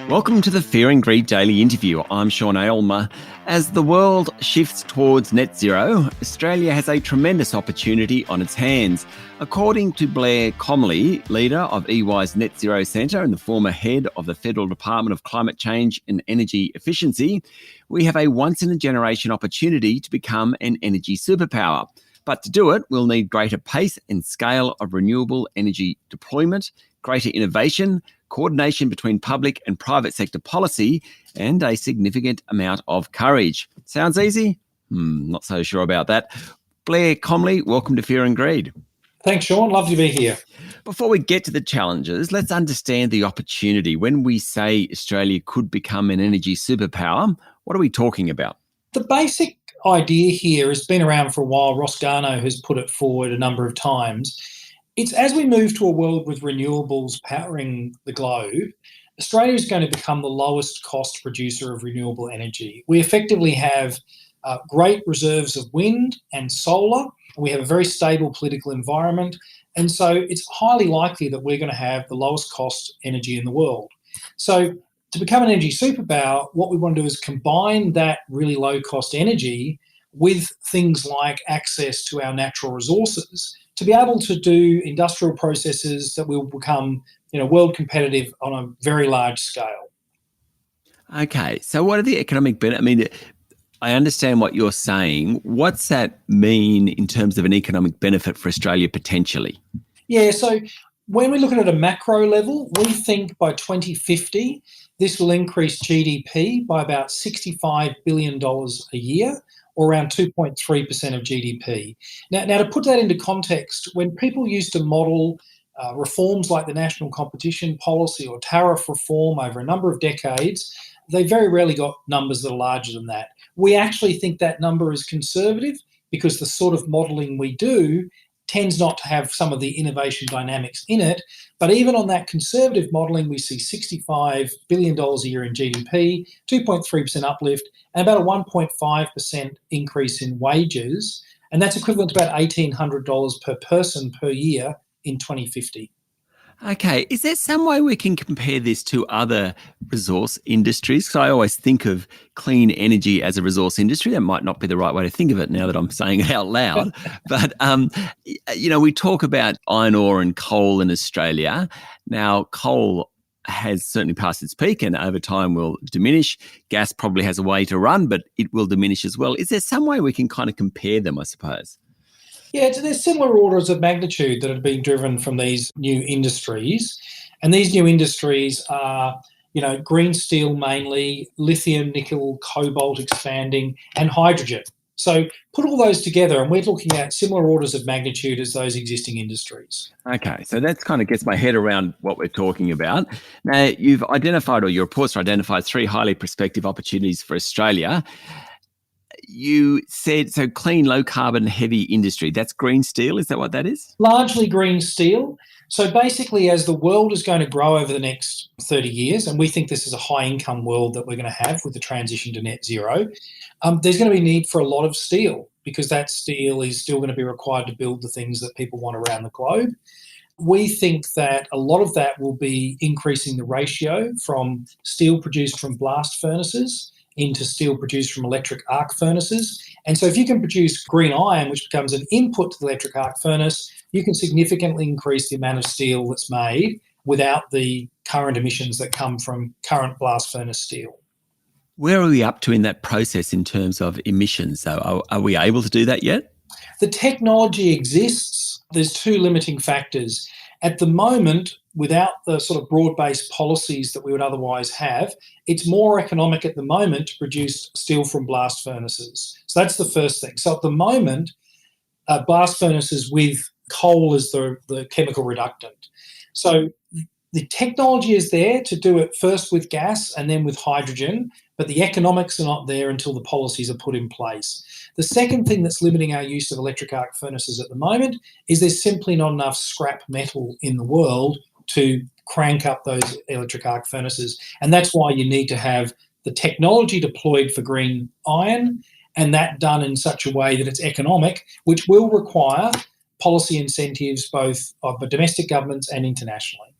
Welcome to the Fear and Greed Daily Interview. I'm Sean Aylmer. As the world shifts towards net zero, Australia has a tremendous opportunity on its hands. According to Blair Comley, leader of EY's Net Zero Centre and the former head of the Federal Department of Climate Change and Energy Efficiency, we have a once-in-a-generation opportunity to become an energy superpower. But to do it, we'll need greater pace and scale of renewable energy deployment, greater innovation, coordination between public and private sector policy, and a significant amount of courage. Sounds easy? Not so sure about that. Blair Comley, welcome to Fear and Greed. Thanks, Sean. Lovely to be here. Before we get to the challenges, let's understand the opportunity. When we say Australia could become an energy superpower, what are we talking about? The basic idea here has been around for a while. Ross Garnaut has put it forward a number of times. It's as we move to a world with renewables powering the globe, Australia is going to become the lowest cost producer of renewable energy. We effectively have great reserves of wind and solar. We have a very stable political environment. And so it's highly likely that we're going to have the lowest cost energy in the world. So to become an energy superpower, what we want to do is combine that really low cost energy with things like access to our natural resources to be able to do industrial processes that will become, world competitive on a very large scale. Okay, so what are the economic benefits? I understand what you're saying. What's that mean in terms of an economic benefit for Australia potentially? Yeah, so when we look at it at a macro level, we think by 2050, this will increase GDP by about $65 billion a year, or around 2.3% of GDP. Now, to put that into context, when people used to model reforms like the national competition policy or tariff reform over a number of decades, they very rarely got numbers that are larger than that. We actually think that number is conservative because the sort of modelling we do tends not to have some of the innovation dynamics in it. But even on that conservative modelling, we see $65 billion a year in GDP, 2.3% uplift, and about a 1.5% increase in wages. And that's equivalent to about $1,800 per person per year in 2050. Okay, is there some way we can compare this to other resource industries? Because I always think of clean energy as a resource industry. That might not be the right way to think of it now that I'm saying it out loud. But, we talk about iron ore and coal in Australia. Now, coal has certainly passed its peak and over time will diminish. Gas probably has a way to run, but it will diminish as well. Is there some way we can kind of compare them, I suppose? Yeah, so there's similar orders of magnitude that have been driven from these new industries. And these new industries are, green steel mainly, lithium, nickel, cobalt expanding, and hydrogen. So put all those together and we're looking at similar orders of magnitude as those existing industries. Okay, so that kind of gets my head around what we're talking about. Now, you've identified, or your reports identified, 3 highly prospective opportunities for Australia. You said, so clean, low carbon, heavy industry. That's green steel. Is that what that is? Largely green steel. So basically, as the world is going to grow over the next 30 years, and we think this is a high income world that we're going to have with the transition to net zero, there's going to be need for a lot of steel because that steel is still going to be required to build the things that people want around the globe. We think that a lot of that will be increasing the ratio from steel produced from blast furnaces into steel produced from electric arc furnaces. And so if you can produce green iron, which becomes an input to the electric arc furnace, you can significantly increase the amount of steel that's made without the current emissions that come from current blast furnace steel. Where are we up to in that process in terms of emissions, though? Are we able to do that yet? The technology exists. There's 2 limiting factors. At the moment, without the sort of broad-based policies that we would otherwise have, it's more economic at the moment to produce steel from blast furnaces. So that's the first thing. So at the moment, blast furnaces with coal as the chemical reductant. So the technology is there to do it first with gas and then with hydrogen, but the economics are not there until the policies are put in place. The second thing that's limiting our use of electric arc furnaces at the moment is there's simply not enough scrap metal in the world to crank up those electric arc furnaces. And that's why you need to have the technology deployed for green iron and that done in such a way that it's economic, which will require policy incentives both of the domestic governments and internationally.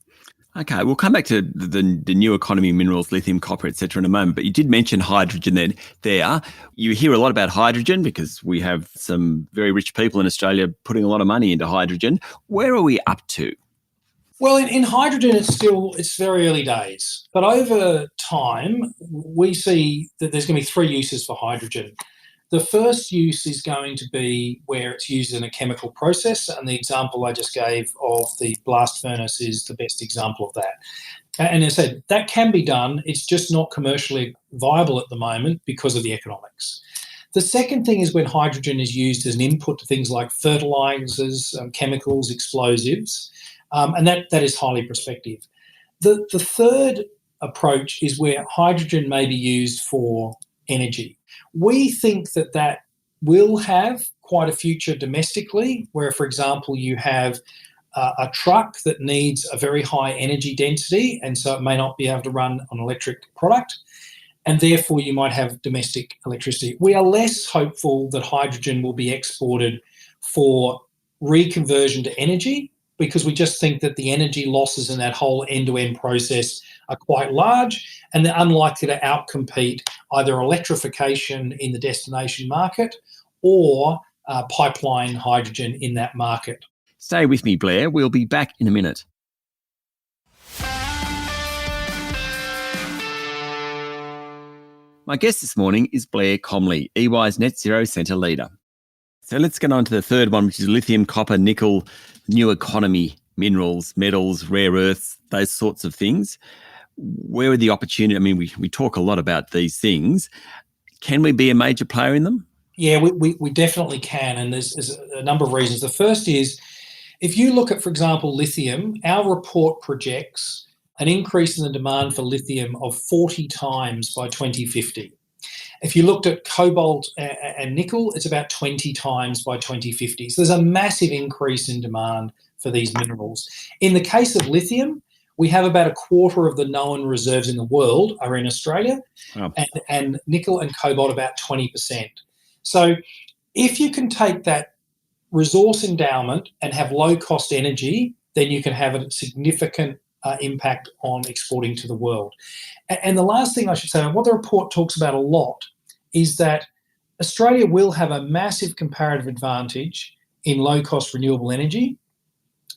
Okay, we'll come back to the new economy minerals, lithium, copper, etc. in a moment. But you did mention hydrogen there. You hear a lot about hydrogen because we have some very rich people in Australia putting a lot of money into hydrogen. Where are we up to? Well, in hydrogen, it's very early days. But over time, we see that there's going to be three uses for hydrogen. The first use is going to be where it's used in a chemical process, and the example I just gave of the blast furnace is the best example of that. And as I said, that can be done. It's just not commercially viable at the moment because of the economics. The second thing is when hydrogen is used as an input to things like fertilizers, chemicals, explosives, and that is highly prospective. The third approach is where hydrogen may be used for energy. We think that will have quite a future domestically, where, for example, you have a truck that needs a very high energy density, and so it may not be able to run on electric product, and therefore you might have domestic electricity. We are less hopeful that hydrogen will be exported for reconversion to energy, because we just think that the energy losses in that whole end-to-end process are quite large, and they're unlikely to outcompete either electrification in the destination market or pipeline hydrogen in that market. Stay with me, Blair. We'll be back in a minute. My guest this morning is Blair Comley, EY's Net Zero Centre leader. So let's get on to the third one, which is lithium, copper, nickel, new economy minerals, metals, rare earths, those sorts of things. Where are the opportunities? I mean, we talk a lot about these things. Can we be a major player in them? Yeah, we definitely can, and there's a number of reasons. The first is, if you look at, for example, lithium, our report projects an increase in the demand for lithium of 40 times by 2050. If you looked at cobalt and nickel, it's about 20 times by 2050. So there's a massive increase in demand for these minerals. In the case of lithium, we have about a quarter of the known reserves in the world are in Australia, and nickel and cobalt about 20%. So if you can take that resource endowment and have low-cost energy, then you can have a significant impact on exporting to the world. And the last thing I should say, what the report talks about a lot, is that Australia will have a massive comparative advantage in low-cost renewable energy,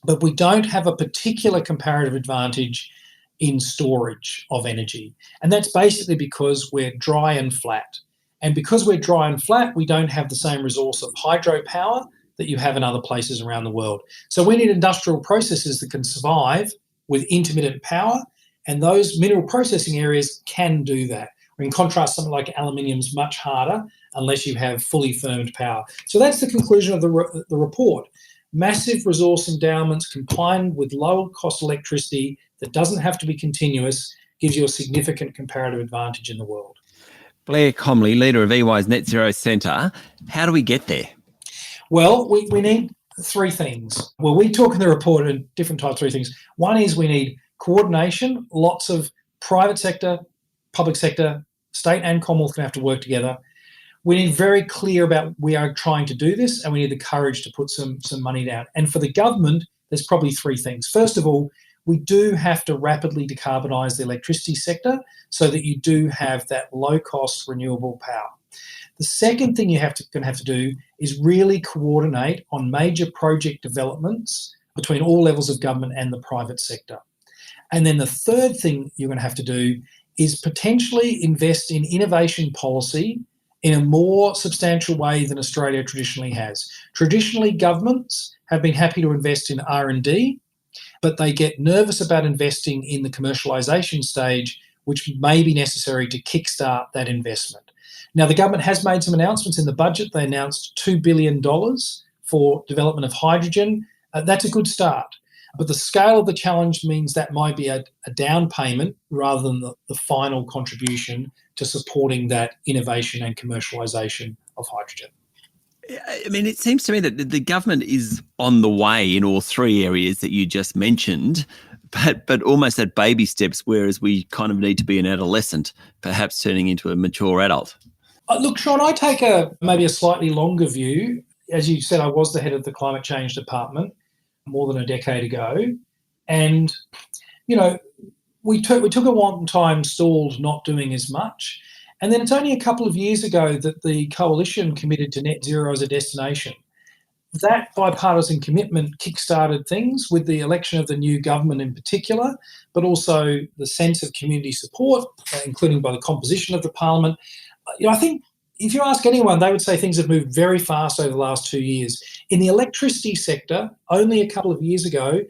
but we don't have a particular comparative advantage in storage of energy. And that's basically because we're dry and flat. And because we're dry and flat, we don't have the same resource of hydropower that you have in other places around the world. So we need industrial processes that can survive with intermittent power, and those mineral processing areas can do that. In contrast, something like aluminium is much harder unless you have fully firmed power. So that's the conclusion of the report. Massive resource endowments combined with lower cost electricity that doesn't have to be continuous gives you a significant comparative advantage in the world. Blair Comley, leader of EY's Net Zero Centre. How do we get there? Well, we need three things. Well, we talk in the report in different types of three things. One is we need coordination. Lots of private sector, public sector, state and Commonwealth can have to work together. We need very clear about we are trying to do this, and we need the courage to put some money down. And for the government, there's probably three things. First of all, we do have to rapidly decarbonise the electricity sector so that you do have that low-cost renewable power. The second thing you're going to have to do is really coordinate on major project developments between all levels of government and the private sector. And then the third thing you're going to have to do is potentially invest in innovation policy in a more substantial way than Australia traditionally has. Traditionally, governments have been happy to invest in R&D, but they get nervous about investing in the commercialisation stage, which may be necessary to kickstart that investment. Now, the government has made some announcements in the budget. They announced $2 billion for development of hydrogen. That's a good start. But the scale of the challenge means that might be a down payment rather than the final contribution to supporting that innovation and commercialisation of hydrogen. I mean, it seems to me that the government is on the way in all three areas that you just mentioned, but almost at baby steps, whereas we kind of need to be an adolescent, perhaps turning into a mature adult. Look, Sean, I take maybe a slightly longer view. As you said, I was the head of the climate change department more than a decade ago. And you know, we took a one time stalled not doing as much. And then it's only a couple of years ago that the coalition committed to net zero as a destination. That bipartisan commitment kickstarted things with the election of the new government in particular, but also the sense of community support, including by the composition of the parliament. I think if you ask anyone, they would say things have moved very fast over the last 2 years. In the electricity sector, only a couple of years ago,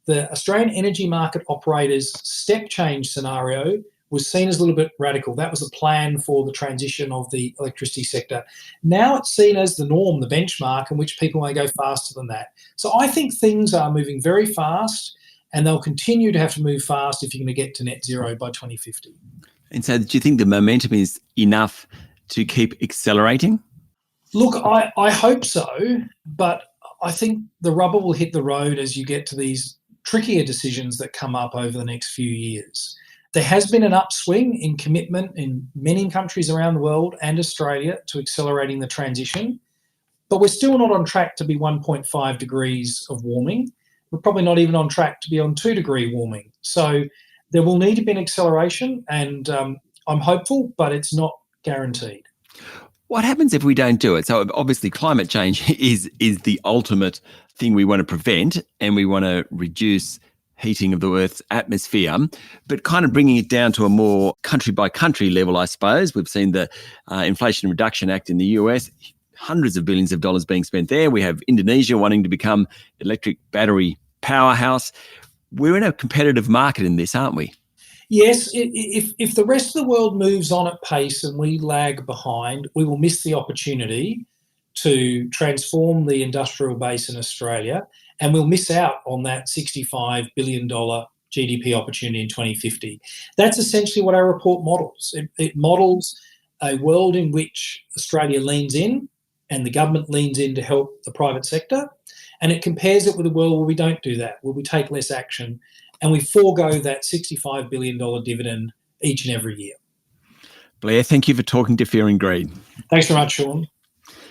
the Australian energy market operators step change scenario was seen as a little bit radical. That was a plan for the transition of the electricity sector. Now it's seen as the norm, the benchmark, in which people may go faster than that. So I think things are moving very fast, and they'll continue to have to move fast if you're going to get to net zero by 2050. And so do you think the momentum is enough to keep accelerating? Look, I hope so, but I think the rubber will hit the road as you get to these trickier decisions that come up over the next few years. There has been an upswing in commitment in many countries around the world and Australia to accelerating the transition, but we're still not on track to be 1.5 degrees of warming. We're probably not even on track to be on 2-degree warming. So there will need to be an acceleration, and I'm hopeful, but it's not guaranteed. What happens if we don't do it? So obviously climate change is the ultimate thing we want to prevent, and we want to reduce heating of the Earth's atmosphere, but kind of bringing it down to a more country-by-country level, I suppose. We've seen the Inflation Reduction Act in the US, hundreds of billions of dollars being spent there. We have Indonesia wanting to become electric battery powerhouse. We're in a competitive market in this, aren't we? Yes, if the rest of the world moves on at pace and we lag behind, we will miss the opportunity to transform the industrial base in Australia, and we'll miss out on that $65 billion GDP opportunity in 2050. That's essentially what our report models. It models a world in which Australia leans in and the government leans in to help the private sector, and it compares it with a world where we don't do that, where we take less action and we forego that $65 billion dividend each and every year. Blair, thank you for talking to Fear and Greed. Thanks very much, Sean.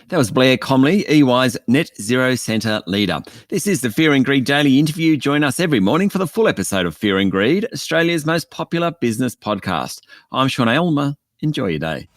That was Blair Comley, EY's Net Zero Centre leader. This is the Fear and Greed Daily Interview. Join us every morning for the full episode of Fear and Greed, Australia's most popular business podcast. I'm Sean Aylmer. Enjoy your day.